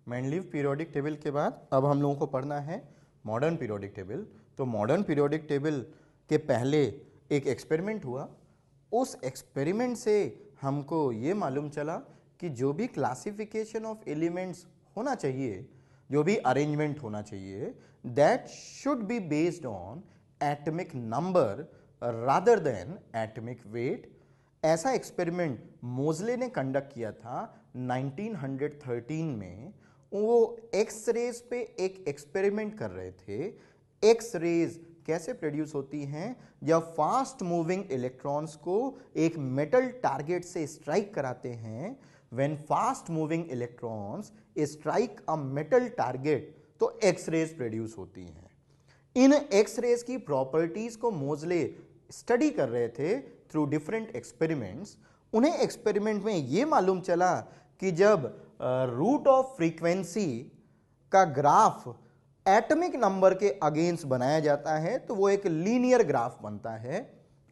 Mendeleev periodic table के बाद अब हम लोगों को पढ़ना है मॉडर्न पीरियोडिक टेबल। तो मॉडर्न पीरियोडिक टेबल के पहले एक एक्सपेरिमेंट हुआ। उस एक्सपेरिमेंट से हमको ये मालूम चला कि जो भी क्लासिफिकेशन ऑफ एलिमेंट्स होना चाहिए, जो भी अरेंजमेंट होना चाहिए, that should be based on atomic number rather than atomic weight. ऐसा एक्सपेरिमेंट मोजले ने कंडक्ट किया था 1913 में। वो एक्स रेज पे एक एक्सपेरिमेंट कर रहे थे। एक्स रेज कैसे प्रोड्यूस होती हैं? जब फास्ट मूविंग इलेक्ट्रॉन्स को एक मेटल टारगेट से स्ट्राइक कराते हैं, when fast moving electrons strike a metal target, तो एक्स रेज प्रोड्यूस होती हैं। इन एक्स रेज की प्रॉपर्टीज को मोजले स्टडी कर रहे थे थ्रू डिफरेंट एक्सपेरिमेंट्स। उन्हें एक्सपेरिमेंट में यह मालूम चला कि जब रूट ऑफ फ्रीक्वेंसी का ग्राफ एटॉमिक नंबर के अगेंस्ट बनाया जाता है तो वो एक लीनियर ग्राफ बनता है।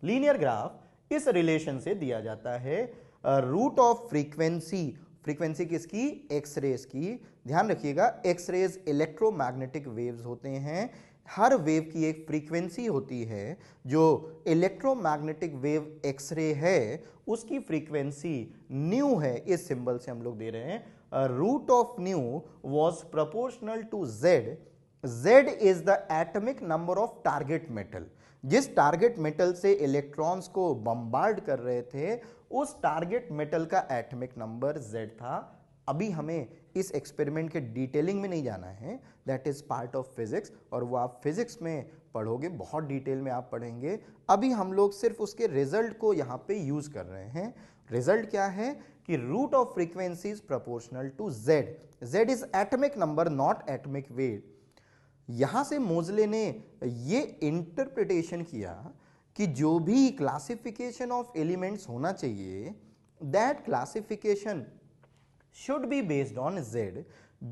लीनियर ग्राफ इस रिलेशन से दिया जाता है, रूट ऑफ फ्रीक्वेंसी, फ्रीक्वेंसी किसकी? एक्स रेज की। ध्यान रखिएगा, एक्स रेज इलेक्ट्रोमैग्नेटिक वेव्स होते हैं। हर वेव की एक फ्रीक्वेंसी होती है। जो इलेक्ट्रोमैग्नेटिक वेव एक्सरे है उसकी फ्रीक्वेंसी न्यू है। इस सिंबल से हम लोग दे रहे हैं root of nu was proportional to Z. Z is the atomic number of target metal. जिस टारगेट मेटल से इलेक्ट्रॉन्स को बम्बार्ड कर रहे थे उस टारगेट मेटल का एटॉमिक नंबर जेड था। अभी हमें इस एक्सपेरिमेंट के डिटेलिंग में नहीं जाना है, that is part of physics, और वो आप फिजिक्स में पढ़ोगे, बहुत डिटेल में आप पढ़ेंगे। अभी हम लोग सिर्फ उसके रिजल्ट को यहाँ पे यूज कर रहे हैं। रिजल्ट क्या है कि root of frequency is proportional to Z. Z is atomic number not atomic weight. यहां से मोजले ने ये इंटरप्रिटेशन किया कि जो भी क्लासिफिकेशन ऑफ एलिमेंट्स होना चाहिए, that classification should be based on z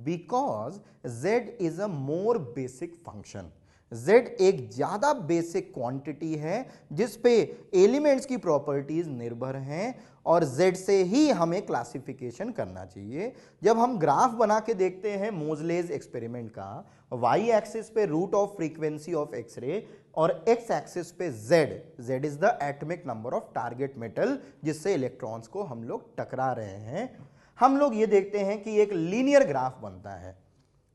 because z is a more basic function. z एक ज्यादा बेसिक क्वांटिटी है जिस पे एलिमेंट्स की प्रॉपर्टीज निर्भर हैं और z से ही हमें क्लासिफिकेशन करना चाहिए। जब हम ग्राफ बना के देखते हैं मोजलेज एक्सपेरिमेंट का, y एक्सिस पे root of frequency of X-ray और x एक्सिस पे z is the atomic number of target metal जिससे इलेक्ट्रॉन्स को हम लोग टकरा रहे हैं। हम लोग ये देखते हैं कि एक लीनियर ग्राफ बनता है,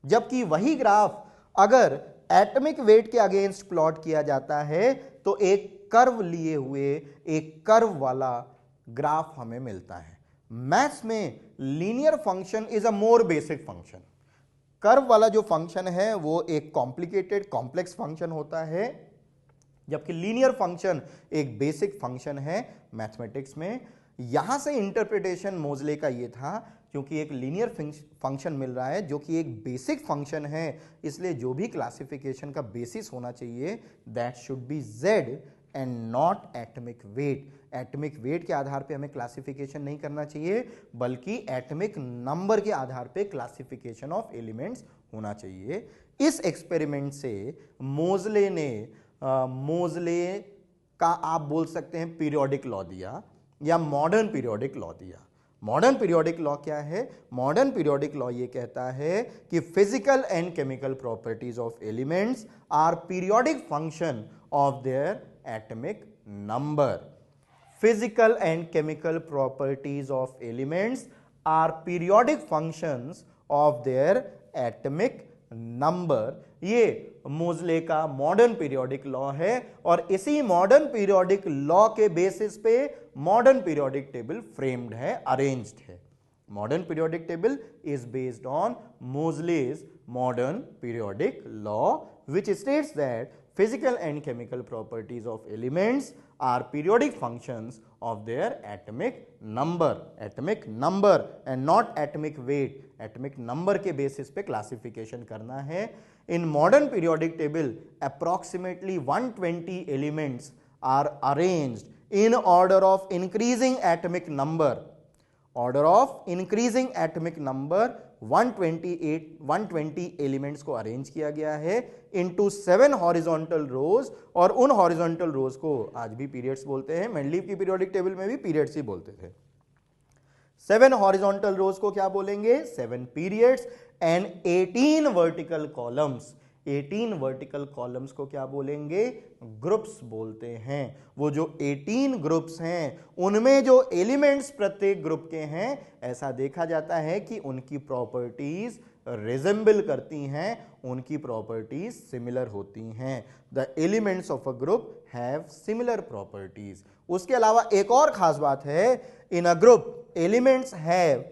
जबकि वही ग्राफ अगर एटॉमिक वेट के अगेंस्ट प्लॉट किया जाता है तो एक कर्व लिए हुए एक कर्व वाला ग्राफ हमें मिलता है। मैथ्स में linear function is a more basic function. Curve वाला जो फंक्शन है वो एक कॉम्प्लिकेटेड कॉम्प्लेक्स फंक्शन होता है, जबकि लीनियर फंक्शन एक बेसिक फंक्शन है मैथमेटिक्स में। यहां से इंटरप्रिटेशन मोजले का ये था, क्योंकि एक लीनियर फंक्शन मिल रहा है जो कि एक बेसिक फंक्शन है, इसलिए जो भी क्लासिफिकेशन का बेसिस होना चाहिए that should be Z and not atomic wait. Atomic weight के आधार पे हमें क्लासिफिकेशन नहीं करना चाहिए, बल्कि एटॉमिक नंबर के आधार पे क्लासिफिकेशन ऑफ एलिमेंट्स होना चाहिए। इस एक्सपेरिमेंट से मोजले ने मोजले का आप बोल सकते हैं पीरियोडिक लॉ दिया या मॉडर्न पीरियोडिक लॉ दिया। मॉडर्न पीरियोडिक लॉ क्या है? मॉडर्न पीरियोडिक लॉ ये कहता है कि physical and chemical properties of elements are periodic function of their atomic number. Physical and chemical properties of elements are periodic functions of their atomic number. ये Moseley का modern periodic law है और इसी modern periodic law के basis पे modern periodic table framed है, arranged है। Modern periodic table is based on मोजले's modern periodic law which states that physical and chemical properties of elements are periodic functions of their atomic number and not atomic weight. atomic number के basis पे classification करना है। In modern periodic table, approximately 120 elements are arranged in order of increasing atomic number. Order of increasing atomic number 120 elements को arrange किया गया है into 7 horizontal रोज, और उन हॉरिजॉन्टल रोज को आज भी पीरियड्स बोलते हैं। मेंडलीव की पीरियोडिक टेबल में भी पीरियड्स ही बोलते थे। 7 हॉरिजॉन्टल रोज को क्या बोलेंगे? 7 periods and 18 vertical columns. 18 vertical columns को क्या बोलेंगे? ग्रुप्स बोलते हैं। वो जो 18 ग्रुप्स हैं उनमें जो एलिमेंट्स प्रत्येक ग्रुप के हैं, ऐसा देखा जाता है कि उनकी प्रॉपर्टीज रिजेंबल करती हैं, उनकी प्रॉपर्टीज सिमिलर होती हैं। The elements of a group have similar properties. उसके अलावा एक और खास बात है, in a group elements have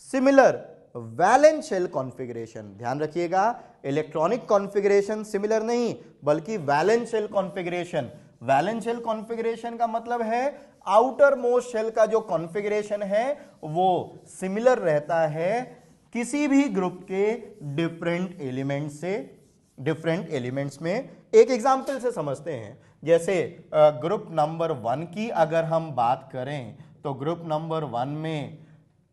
similar valence shell configuration. ध्यान रखिएगा, इलेक्ट्रॉनिक कॉन्फ़िगरेशन सिमिलर नहीं बल्कि valence shell configuration. Valence shell configuration का मतलब है आउटर मोस्ट शेल का जो कॉन्फ़िगरेशन है वो सिमिलर रहता है किसी भी ग्रुप के डिफरेंट एलिमेंट से, डिफरेंट एलिमेंट्स में। एक एग्जांपल से समझते हैं, जैसे ग्रुप नंबर 1 की अगर हम बात करें तो ग्रुप नंबर 1 में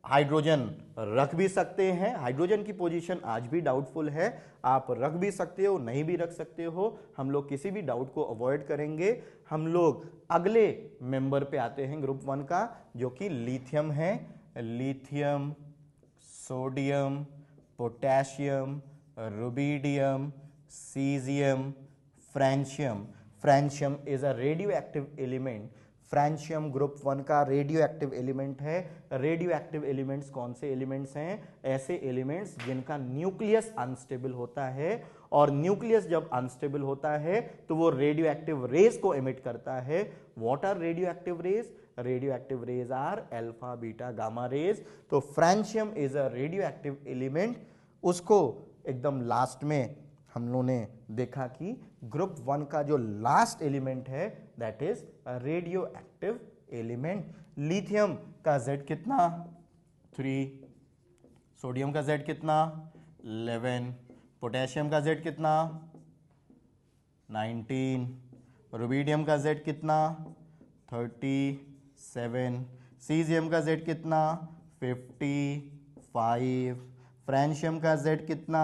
हाइड्रोजन रख भी सकते हैं। हाइड्रोजन की पोजीशन आज भी डाउटफुल है, आप रख भी सकते हो, नहीं भी रख सकते हो। हम लोग किसी भी डाउट को अवॉइड करेंगे। हम लोग अगले मेंबर पे आते हैं ग्रुप 1 का, जो कि लिथियम है। Lithium, sodium, potassium, rubidium, caesium, francium. Francium is a radioactive element. Francium group 1 का रेडियो एक्टिव एलिमेंट है। रेडियो एक्टिव एलिमेंट्स कौन से एलिमेंट्स हैं? ऐसे एलिमेंट्स जिनका न्यूक्लियस अनस्टेबल होता है, और न्यूक्लियस जब अनस्टेबल होता है तो वो रेडियो एक्टिव रेज को एमिट करता है। What are radioactive rays? Radioactive rays are alpha, beta, gamma rays. तो francium is a radioactive element. उसको एकदम लास्ट में हम लोगों ने देखा कि ग्रुप 1 का जो लास्ट एलिमेंट है that is radio active element. Lithium का Z कितना? 3। सोडियम का Z कितना? 11। पोटेशियम का Z कितना? 19। रुबिडियम का Z कितना? 37। सीजियम का Z कितना? 55। फ्रेंशियम का Z कितना?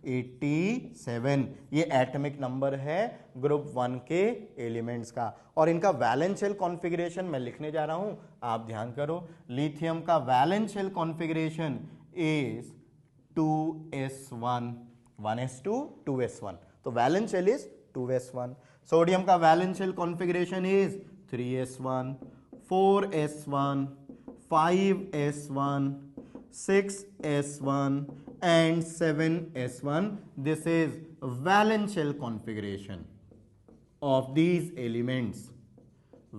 87। ये एटॉमिक नंबर है ग्रुप 1 के एलिमेंट्स का। और इनका वैलेंस शेल कॉन्फ़िगरेशन मैं लिखने जा रहा हूं, आप ध्यान करो। लिथियम का valence shell configuration is 2s1, 1s2, 2s1। तो वैलेंस शेल इज 2s1। सोडियम का valence shell configuration is 3s1, 4s1, 5s1, 6s1 and 7s1. This is valence shell configuration of these elements.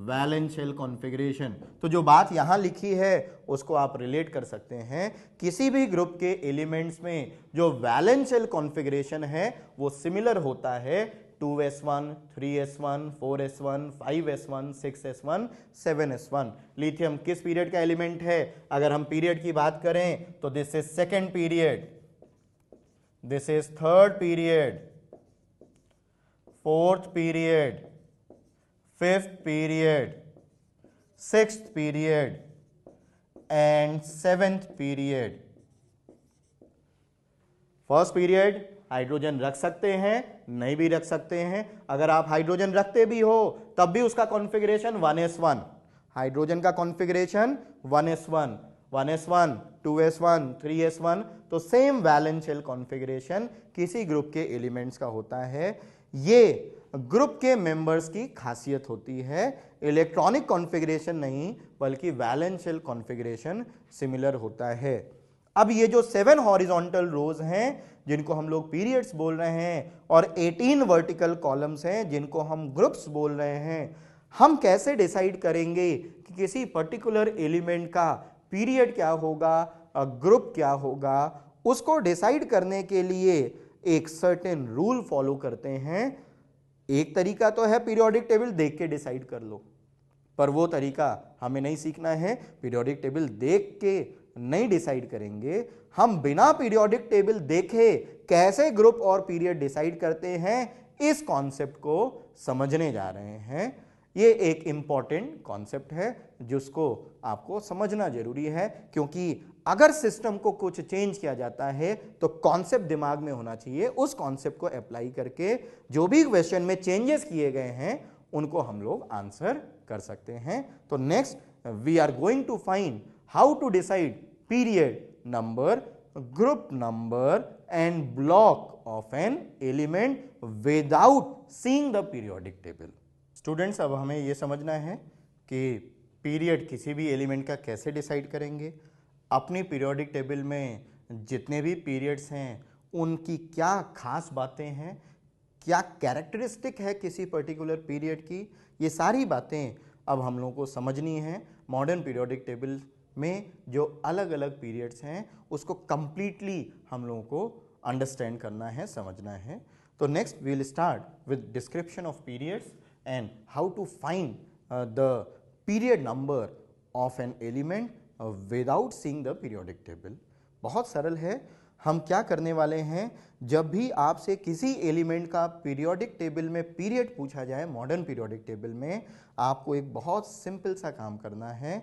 Valence shell configuration. तो जो बात यहां लिखी है उसको आप रिलेट कर सकते हैं। किसी भी ग्रुप के एलिमेंट्स में जो वैलेंस शेल कॉन्फ़िगरेशन है वो सिमिलर होता है 2s1, 3s1, 4s1, 5s1, 6s1, 7s1। Lithium किस पीरियड का एलिमेंट है? अगर हम पीरियड की बात करें तो this is second period, this is third period, fourth period, fifth period, sixth period and seventh period. First period hydrogen रख सकते हैं, नहीं भी रख सकते हैं। अगर आप हाइड्रोजन रखते भी हो तब भी उसका कॉन्फ़िगरेशन 1s1। हाइड्रोजन का configuration 1s1, 1s1, 2s1, 3s1। तो सेम वैलेंस शेल कॉन्फ़िगरेशन किसी ग्रुप के एलिमेंट्स का होता है। ये ग्रुप के मेंबर्स की खासियत होती है। इलेक्ट्रॉनिक कॉन्फ़िगरेशन नहीं बल्कि वैलेंस शेल कॉन्फ़िगरेशन सिमिलर होता है। अब ये जो 7 हॉरिजॉन्टल रोज हैं जिनको हम लोग पीरियड्स बोल रहे हैं और 18 वर्टिकल कॉलम्स हैं जिनको हम ग्रुप्स बोल रहे हैं, हम कैसे डिसाइड करेंगे कि किसी पर्टिकुलर एलिमेंट का पीरियड क्या होगा, ग्रुप क्या होगा? उसको डिसाइड करने के लिए एक सर्टेन रूल फॉलो करते हैं। एक तरीका तो है पीरियोडिक टेबल देख के डिसाइड कर लो, पर वो तरीका हमें नहीं सीखना है। पीरियोडिक टेबल देख के नहीं डिसाइड करेंगे, हम बिना पीरियोडिक टेबल देखे कैसे ग्रुप और पीरियड डिसाइड करते हैं, इस कॉन्सेप्ट को समझने जा रहे हैं। ये एक इंपॉर्टेंट कॉन्सेप्ट है जिसको आपको समझना जरूरी है, क्योंकि अगर सिस्टम को कुछ चेंज किया जाता है तो कॉन्सेप्ट दिमाग में होना चाहिए। उस कॉन्सेप्ट को अप्लाई करके जो भी क्वेश्चन में चेंजेस किए गए हैं उनको हम लोग आंसर कर सकते हैं। तो next we are going to find how to decide period number, group number and block of an element without seeing the periodic table. Students, अब हमें यह समझना है कि पीरियड किसी भी एलिमेंट का कैसे डिसाइड करेंगे, अपनी पीरियोडिक टेबल में जितने भी पीरियड्स हैं उनकी क्या खास बातें हैं, क्या कैरेक्टरिस्टिक है किसी पर्टिकुलर पीरियड की, ये सारी बातें अब हम लोगों को समझनी है। मॉडर्न पीरियोडिक टेबल में जो अलग अलग पीरियड्स हैं उसको कंप्लीटली हम लोगों को अंडरस्टैंड करना है, समझना है। तो next we will start with description of periods and how to find the period number of an element without seeing the periodic table. बहुत सरल है। हम क्या करने वाले हैं, जब भी आपसे किसी एलिमेंट का पीरियोडिक टेबल में पीरियड पूछा जाए मॉडर्न पीरियोडिक टेबल में, आपको एक बहुत सिंपल सा काम करना है।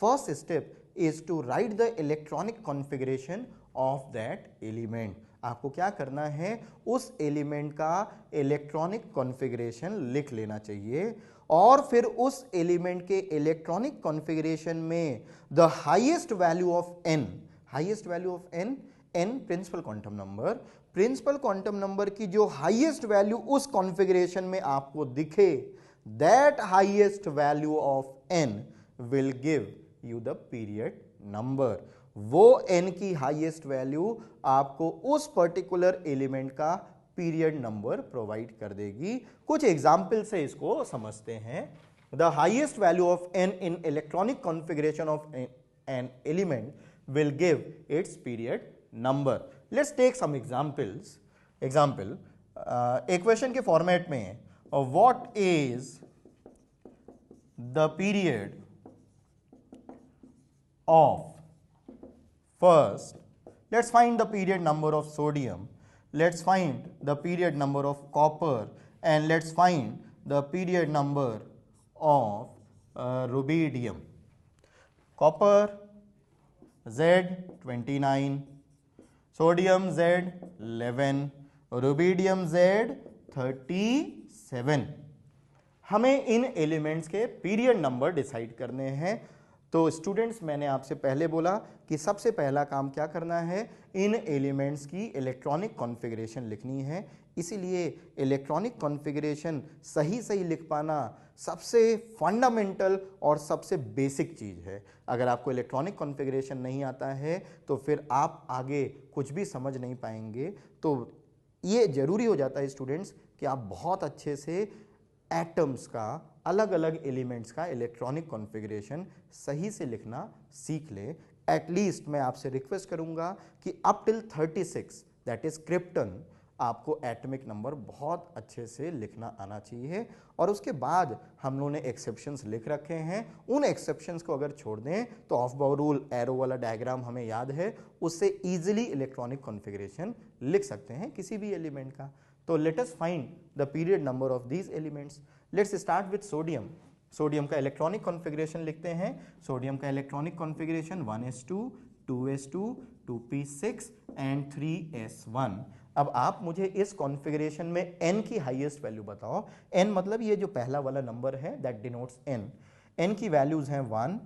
First step is to write the electronic configuration of that element. आपको क्या करना है, उस एलिमेंट का इलेक्ट्रॉनिक कॉन्फ़िगरेशन लिख लेना चाहिए और फिर उस एलिमेंट के इलेक्ट्रॉनिक कॉन्फ़िगरेशन में the highest value of n, highest value of n, n principal quantum number, principal quantum number की जो हाईएस्ट वैल्यू उस कॉन्फ़िगरेशन में आपको दिखे, that highest value of n will give you the period number. वो n की highest value आपको उस पर्टिकुलर एलिमेंट का पीरियड नंबर प्रोवाइड कर देगी। कुछ एग्जाम्पल से इसको समझते हैं। The highest value of n in electronic configuration of an element will give its period number. Let's take some examples. Example, equation के फॉर्मेट में what is the period of, first let's find the period number of sodium, let's find the period number of copper, and let's find the period number of rubidium. Copper Z29, sodium Z11, rubidium Z37। हमें इन elements के period number decide करने हैं। तो students, मैंने आपसे पहले बोला कि सबसे पहला काम क्या करना है, इन एलिमेंट्स की इलेक्ट्रॉनिक कॉन्फ़िगरेशन लिखनी है। इसीलिए इलेक्ट्रॉनिक कॉन्फ़िगरेशन सही सही लिख पाना सबसे फंडामेंटल और सबसे बेसिक चीज़ है। अगर आपको इलेक्ट्रॉनिक कॉन्फ़िगरेशन नहीं आता है तो फिर आप आगे कुछ भी समझ नहीं पाएंगे। तो ये ज़रूरी हो जाता है स्टूडेंट्स कि आप बहुत अच्छे से एटम्स का, अलग अलग एलिमेंट्स का इलेक्ट्रॉनिक कॉन्फ़िगरेशन सही से लिखना सीख ले। एटलीस्ट मैं आपसे रिक्वेस्ट करूंगा कि up till 36, that is krypton, आपको एटॉमिक नंबर बहुत अच्छे से लिखना आना चाहिए। और उसके बाद हम लोगों ने एक्सेप्शंस लिख रखे हैं, उन एक्सेप्शंस को अगर छोड़ दें तो ऑफ बाउ रूल एरो वाला डायग्राम हमें याद है, उससे इजीली इलेक्ट्रॉनिक कॉन्फ़िगरेशन लिख सकते हैं किसी भी एलिमेंट का। तो let us find the period number of these elements. Let's start with sodium. Sodium का इलेक्ट्रॉनिक कॉन्फ़िगरेशन लिखते हैं। सोडियम का electronic configuration 1s2, 2s2, 2p6 and 3s1। अब आप मुझे इस कॉन्फ़िगरेशन में n की हाईएस्ट वैल्यू बताओ। n मतलब ये जो पहला वाला नंबर है, दैट डिनोट्स n। n की वैल्यूज हैं 1,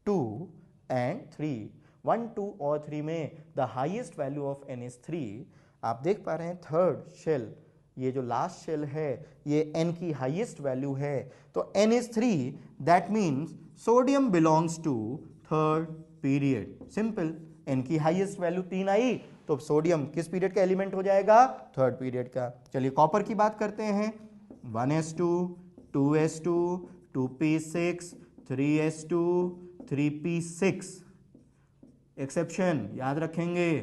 2 एंड 3। 1, 2 और 3 में the highest value of n is 3। आप देख पा रहे हैं थर्ड शेल, ये जो लास्ट शेल है ये n की हाईएस्ट वैल्यू है, तो n is 3, that means sodium belongs to third period. Simple, n की हाईएस्ट वैल्यू 3 आई तो सोडियम किस पीरियड का एलिमेंट हो जाएगा, थर्ड पीरियड का। चलिए कॉपर की बात करते हैं। 1s2, 2s2, 2p6, 3s2, 3p6। Exception याद रखेंगे,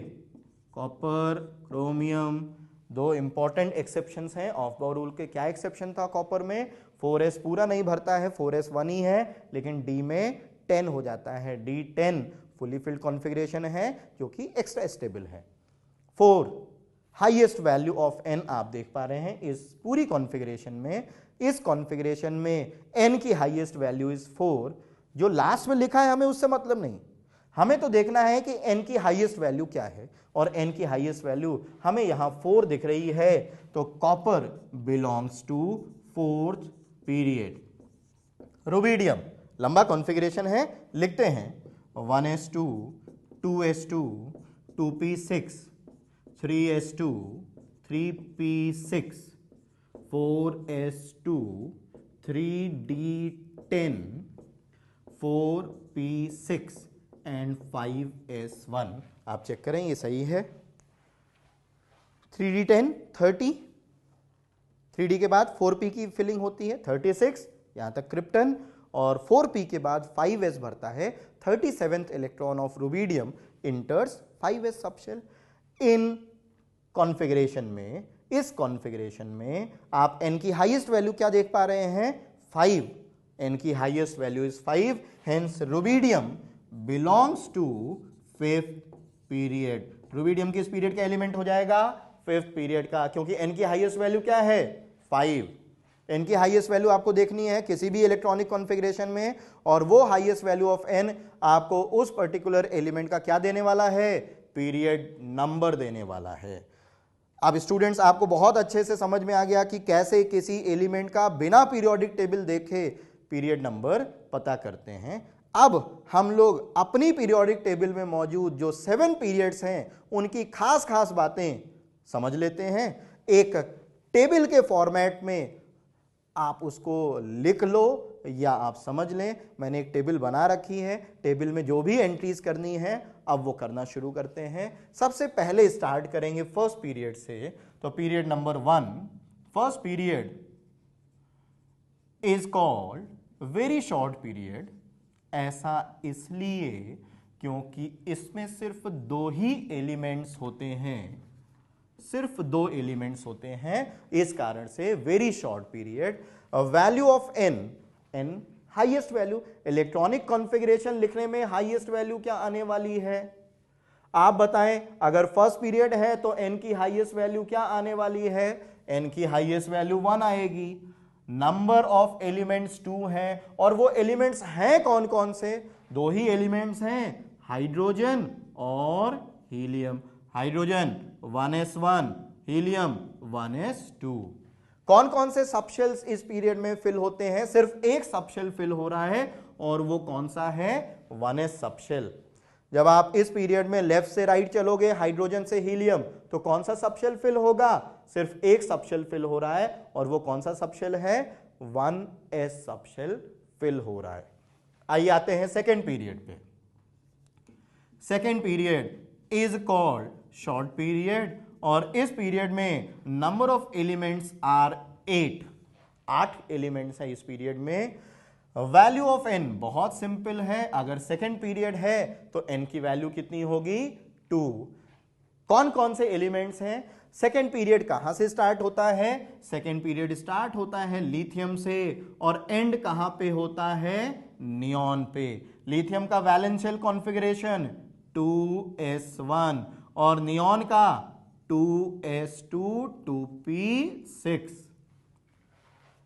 कॉपर, क्रोमियम, दो इंपॉर्टेंट एक्सेप्शंस हैं ऑफ बाउ रूल के। क्या एक्सेप्शन था कॉपर में, 4s पूरा नहीं भरता है, 4s 1 ही है, लेकिन d में 10 हो जाता है, d10 फुली फिल्ड कॉन्फ़िगरेशन है जो कि एक्स्ट्रा स्टेबल है। 4 हाईएस्ट वैल्यू ऑफ n आप देख पा रहे हैं इस पूरी कॉन्फ़िगरेशन में। इस कॉन्फ़िगरेशन में n की हाईएस्ट वैल्यू इज 4। जो लास्ट में लिखा है हमें उससे मतलब नहीं, हमें तो देखना है कि n की हाईएस्ट वैल्यू क्या है, और n की हाईएस्ट वैल्यू हमें यहां 4 दिख रही है, तो copper belongs to fourth period. Rubidium लंबा कॉन्फ़िगरेशन है, लिखते हैं 1s2, 2s2, 2p6, 3s2, 3p6, 4s2, 3d10, 4p6 and 5s1। आप चेक करें ये सही है। 3d10 30, 3d के बाद 4p की फिलिंग होती है 36, यहां तक क्रिप्टन, और 4p के बाद 5s भरता है। 37th electron of rubidium इंटर्स 5s subshell. In configuration में, इस कॉन्फ़िगरेशन में आप n की हाईएस्ट वैल्यू क्या देख पा रहे हैं? 5। n की highest value is 5, hence rubidium belongs to 5th period. Rubidium किस पीरियड का एलिमेंट हो जाएगा? 5th पीरियड का, क्योंकि n की हाईएस्ट वैल्यू क्या है? 5। n की हाईएस्ट वैल्यू आपको देखनी है किसी भी इलेक्ट्रॉनिक कॉन्फ़िगरेशन में, और वो हाईएस्ट वैल्यू ऑफ n आपको उस पर्टिकुलर एलिमेंट का क्या देने वाला है? पीरियड नंबर देने वाला है। अब स्टूडेंट्स, आपको बहुत अच्छे से समझ में आ गया कि कैसे किसी एलिमेंट का बिना पीरियोडिक टेबल देखे पीरियड नंबर पता करते हैं। अब हम लोग अपनी पीरियोडिक टेबल में मौजूद जो 7 पीरियड्स हैं उनकी खास खास बातें समझ लेते हैं। एक टेबल के फॉर्मेट में आप उसको लिख लो या आप समझ लें। मैंने एक टेबल बना रखी है, टेबल में जो भी एंट्रीज करनी है अब वो करना शुरू करते हैं। सबसे पहले स्टार्ट करेंगे फर्स्ट पीरियड से। तो period number 1, first period is called very short period. ऐसा इसलिए क्योंकि इसमें सिर्फ 2 ही एलिमेंट्स होते हैं, सिर्फ 2 एलिमेंट्स होते हैं, इस कारण से very short period. Value of n highest value. Electronic configuration लिखने में हाईएस्ट वैल्यू क्या आने वाली है? आप बताएं, अगर फर्स्ट पीरियड है तो n की हाईएस्ट वैल्यू क्या आने वाली है? n की हाईएस्ट वैल्यू 1 आएगी। नंबर ऑफ एलिमेंट्स 2 है, और वो एलिमेंट्स हैं कौन कौन से? 2 ही एलिमेंट्स हैं, हाइड्रोजन और helium. Hydrogen 1s1, helium 1s2। कौन कौन से सबशेल्स इस पीरियड में फिल होते हैं? सिर्फ एक सबशेल फिल हो रहा है, और वो कौन सा है? 1s subshell. जब आप इस पीरियड में लेफ्ट से राइट चलोगे, हाइड्रोजन से हीलियम, तो कौन सा सबशेल फिल होगा? सिर्फ एक सबशेल फिल हो रहा है, और वो कौन सा सबशेल है? 1s सबशेल फिल हो रहा है। आइए आते हैं सेकेंड पीरियड पे। Second period is called short period, और इस पीरियड में number of elements are 8। 8 elements है इस पीरियड में। वैल्यू ऑफ n बहुत सिंपल है, अगर सेकेंड पीरियड है तो n की वैल्यू कितनी होगी? 2। कौन कौन से एलिमेंट्स हैं? सेकेंड पीरियड कहां से स्टार्ट होता है? सेकेंड पीरियड स्टार्ट होता है लिथियम से, और एंड कहां पे होता है? नियॉन पे। लिथियम का वैलेंशियल कॉन्फ़िगरेशन 2s1, और नियॉन का 2s2, 2p6।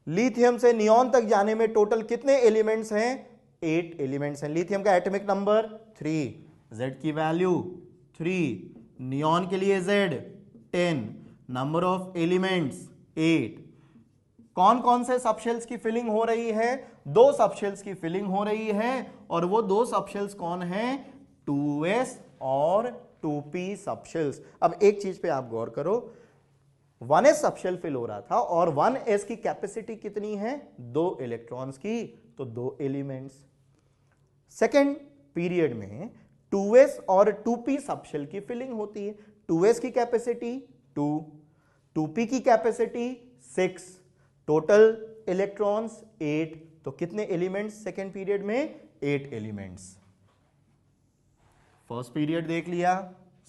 लिथियम से नियॉन तक जाने में टोटल कितने एलिमेंट्स हैं? 8 एलिमेंट्स हैं। लिथियम का एटॉमिक नंबर 3, Z की वैल्यू 3, नियॉन के लिए Z 10, नंबर ऑफ एलिमेंट्स 8। कौन कौन से सबशेल्स की फिलिंग हो रही है? 2 सबशेल्स की फिलिंग हो रही है, और वो 2 सबशेल्स कौन हैं? 2s और 2p सबशेल्स। अब एक चीज पे आप गौर करो, 1s सबशेल फिल हो रहा था, और 1s की कैपेसिटी कितनी है? 2 इलेक्ट्रॉन्स की, तो 2 एलिमेंट्स। सेकेंड पीरियड में 2s और 2p सबशेल की फिलिंग होती है। 2s की कैपेसिटी 2, 2p की कैपेसिटी 6, टोटल इलेक्ट्रॉन्स 8। तो कितने एलिमेंट्स सेकेंड पीरियड में? 8 एलिमेंट्स। फर्स्ट पीरियड देख लिया,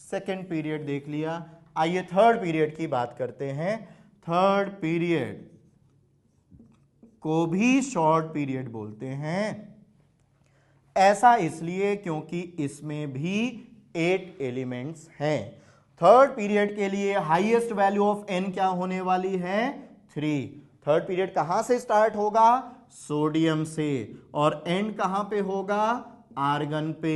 सेकेंड पीरियड देख लिया। आइए थर्ड पीरियड की बात करते हैं। थर्ड पीरियड को भी शॉर्ट पीरियड बोलते हैं। ऐसा इसलिए क्योंकि इसमें भी 8 एलिमेंट्स हैं। थर्ड पीरियड के लिए हाईएस्ट वैल्यू ऑफ n क्या होने वाली है? 3। थर्ड पीरियड कहां से स्टार्ट होगा? सोडियम से, और एंड कहां पे होगा? आर्गन पे।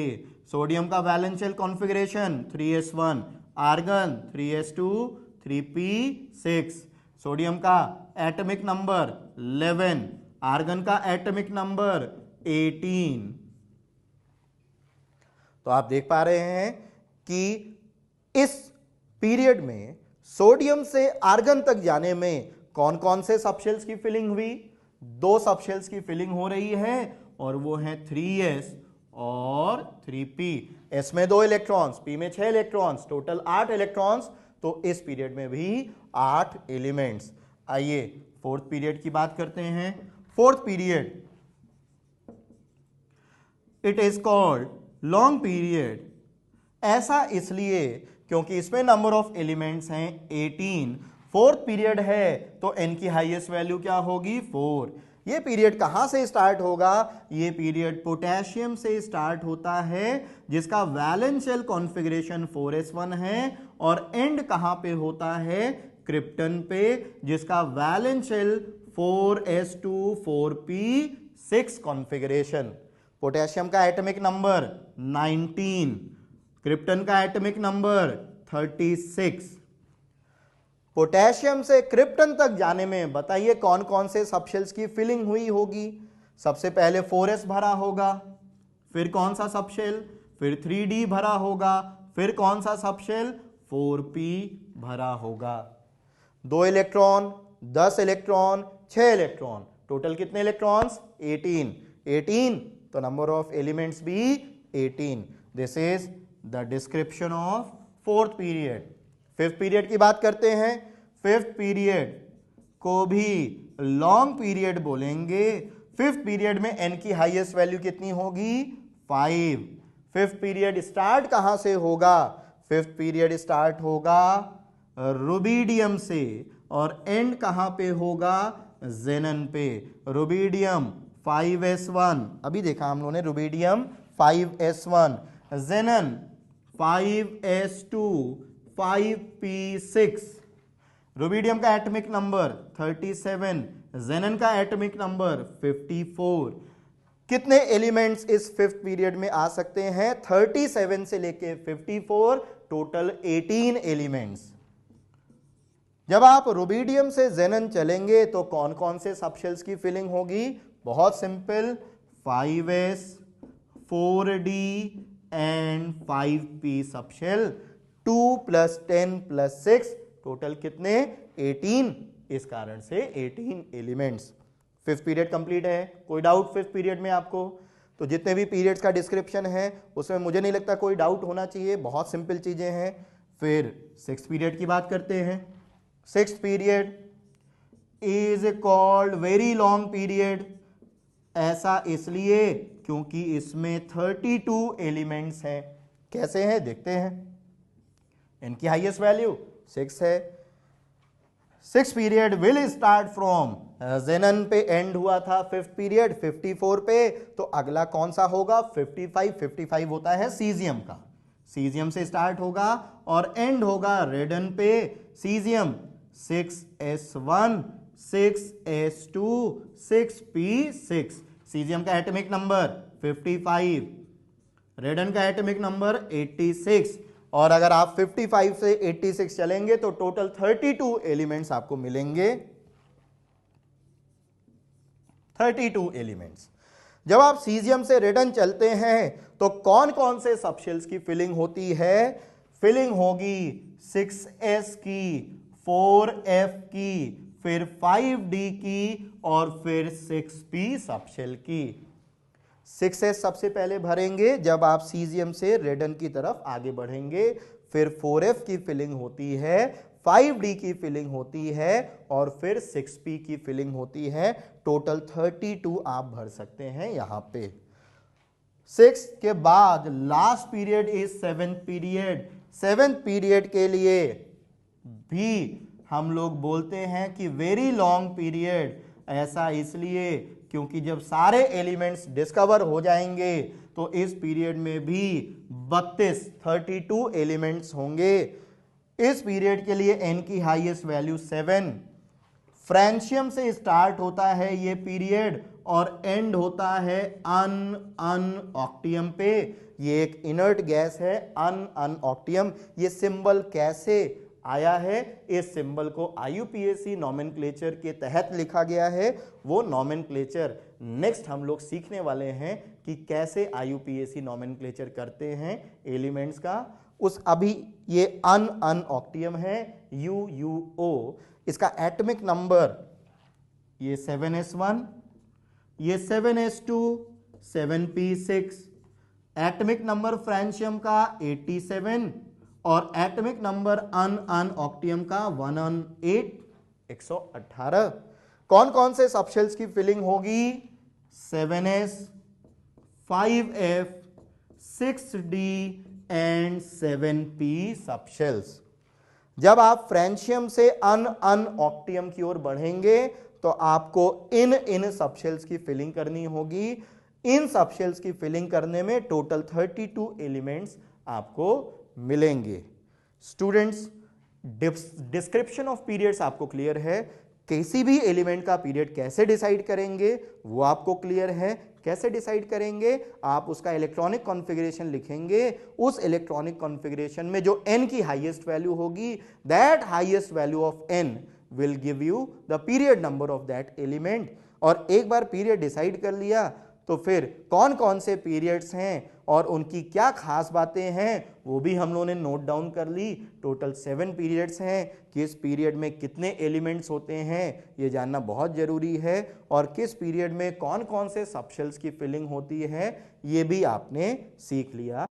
सोडियम का valential configuration 3s1, argon 3s2, 3p6। सोडियम का एटॉमिक नंबर 11, आर्गन का एटॉमिक नंबर 18। तो आप देख पा रहे हैं कि इस पीरियड में सोडियम से आर्गन तक जाने में कौन कौन से सबशेल्स की फिलिंग हुई? 2 सबशेल्स की फिलिंग हो रही है और वो है 3s और 3p। s में 2 इलेक्ट्रॉन्स, p में 6 इलेक्ट्रॉन्स, टोटल 8 इलेक्ट्रॉन्स। तो इस पीरियड में भी 8 एलिमेंट्स। आइए फोर्थ पीरियड की बात करते हैं। Fourth period it is called long period. ऐसा इसलिए क्योंकि इसमें नंबर ऑफ एलिमेंट्स हैं 18। फोर्थ पीरियड है तो n की हाईएस्ट वैल्यू क्या होगी? 4। ये पीरियड कहां से स्टार्ट होगा? ये पीरियड पोटेशियम से स्टार्ट होता है जिसका वैलेंस शेल कॉन्फ़िगरेशन 4s1 है, और एंड कहां पे होता है? क्रिप्टन पे, जिसका valence shell 4s2 4p6 configuration. Potassium का एटॉमिक नंबर 19, क्रिप्टन का एटॉमिक नंबर 36। पोटेशियम से क्रिप्टन तक जाने में बताइए कौन कौन से सबशेल्स की फिलिंग हुई होगी? सबसे पहले 4s भरा होगा, फिर कौन सा सबशेल? फिर 3d भरा होगा, फिर कौन सा सबशेल? 4p भरा होगा। 2 इलेक्ट्रॉन, 10 इलेक्ट्रॉन, 6 इलेक्ट्रॉन, टोटल कितने इलेक्ट्रॉन्स? 18। 18 तो नंबर ऑफ एलिमेंट्स भी 18। This is the description of fourth period. Fifth period की बात करते हैं। फिफ्थ पीरियड को भी लॉन्ग पीरियड बोलेंगे। फिफ्थ पीरियड में n की हाईएस्ट वैल्यू कितनी होगी? 5। फिफ्थ पीरियड स्टार्ट कहां से होगा? फिफ्थ पीरियड स्टार्ट होगा रुबिडियम से और एंड कहां पे होगा? जेनन पे। रुबिडियम 5s1, अभी देखा हम लोगों ने, rubidium 5s1, जेनन 5s2 5p6। Rubidium का एटॉमिक नंबर 37, जेनन का एटॉमिक नंबर 54। कितने एलिमेंट्स इस फिफ्थ पीरियड में आ सकते हैं? 37 से लेके 54, टोटल 18 एलिमेंट्स। जब आप रुबिडियम से जेनन चलेंगे तो कौन कौन से सबशेल्स की फिलिंग होगी? बहुत simple, 5s 4d and 5p subshell. 2 + 10 + 6, total कितने? 18। इस कारण से 18 एलिमेंट्स। फिफ्थ पीरियड कंप्लीट है। कोई डाउट फिफ्थ पीरियड में आपको? तो जितने भी पीरियड्स का डिस्क्रिप्शन है उसमें मुझे नहीं लगता कोई डाउट होना चाहिए, बहुत सिंपल चीजें हैं। फिर सिक्स्थ पीरियड की बात करते हैं। Sixth period is called very long period. ऐसा इसलिए क्योंकि इसमें 32 एलिमेंट्स हैं। कैसे हैं देखते हैं। इनकी हाईएस्ट वैल्यू 6 है। Six period will start from, xenon पे एंड हुआ था फिफ्थ पीरियड 54 पे, तो अगला कौन सा होगा? 55। 55 होता है सीजियम का, सीजियम से स्टार्ट होगा और एंड होगा रेडन पे। Caesium 6s1 6s2 6p6। Caesium का एटॉमिक नंबर 55, रेडन का एटॉमिक नंबर 86। और अगर आप 55 से 86 चलेंगे तो टोटल 32 एलिमेंट्स आपको मिलेंगे। 32 एलिमेंट्स। जब आप सीजियम से रेडन चलते हैं तो कौन कौन से सबशेल्स की फिलिंग होती है? फिलिंग होगी 6s की, 4f की, फिर 5d की और फिर 6p सबशेल की। 6s सबसे पहले भरेंगे जब आप सीजियम से रेडन की तरफ आगे बढ़ेंगे, फिर 4f की फिलिंग होती है, 5d की फिलिंग होती है और फिर 6p की फिलिंग होती है। टोटल 32 आप भर सकते हैं यहां पे। 6 के बाद last period is seventh period. Seventh period के लिए भी हम लोग बोलते हैं कि वेरी लॉन्ग पीरियड। ऐसा इसलिए क्योंकि जब सारे एलिमेंट्स डिस्कवर हो जाएंगे तो इस पीरियड में भी 32 एलिमेंट्स होंगे। इस पीरियड के लिए n की हाईएस्ट वैल्यू 7। फ्रेंशियम से स्टार्ट होता है ये पीरियड और एंड होता है अन ऑक्टियम पे। ये एक इनर्ट गैस है, अन ऑक्टियम। ये सिंबल कैसे आया है, इस सिंबल को IUPAC नॉमेनक्लेचर के तहत लिखा गया है। वो नॉमेनक्लेचर नेक्स्ट हम लोग सीखने वाले हैं कि कैसे IUPAC नॉमेनक्लेचर करते हैं एलिमेंट्स का। उस अभी ये अन ऑक्टियम है UUO, इसका एटॉमिक नंबर ये 7s1, ये 7s2, 7p6, atomic number francium का 87 और एटॉमिक नंबर अन ऑक्टियम का 118, 118। कौन कौन से सबशेल्स की फिलिंग होगी? 7s, 5f, 6d and 7p subshells. जब आप फ्रेंशियम से अन ऑक्टियम की ओर बढ़ेंगे तो आपको इन सबशेल्स की फिलिंग करनी होगी। इन सबशेल्स की फिलिंग करने में टोटल 32 एलिमेंट्स आपको मिलेंगे। स्टूडेंट्स, डिस्क्रिप्शन ऑफ पीरियड्स आपको क्लियर है। किसी भी एलिमेंट का पीरियड कैसे डिसाइड करेंगे वो आपको क्लियर है। कैसे डिसाइड करेंगे? आप उसका इलेक्ट्रॉनिक कॉन्फ़िगरेशन लिखेंगे। उस इलेक्ट्रॉनिक कॉन्फ़िगरेशन में जो n की हाईएस्ट वैल्यू होगी, that highest value of n will give you the period number of that element. और एक बार पीरियड डिसाइड कर लिया तो फिर कौन कौन से पीरियड्स हैं और उनकी क्या खास बातें हैं वो भी हम लोगों ने नोट डाउन कर ली। टोटल 7 पीरियड्स हैं। किस पीरियड में कितने एलिमेंट्स होते हैं ये जानना बहुत जरूरी है, और किस पीरियड में कौन कौन से सबशेल्स की फिलिंग होती है ये भी आपने सीख लिया।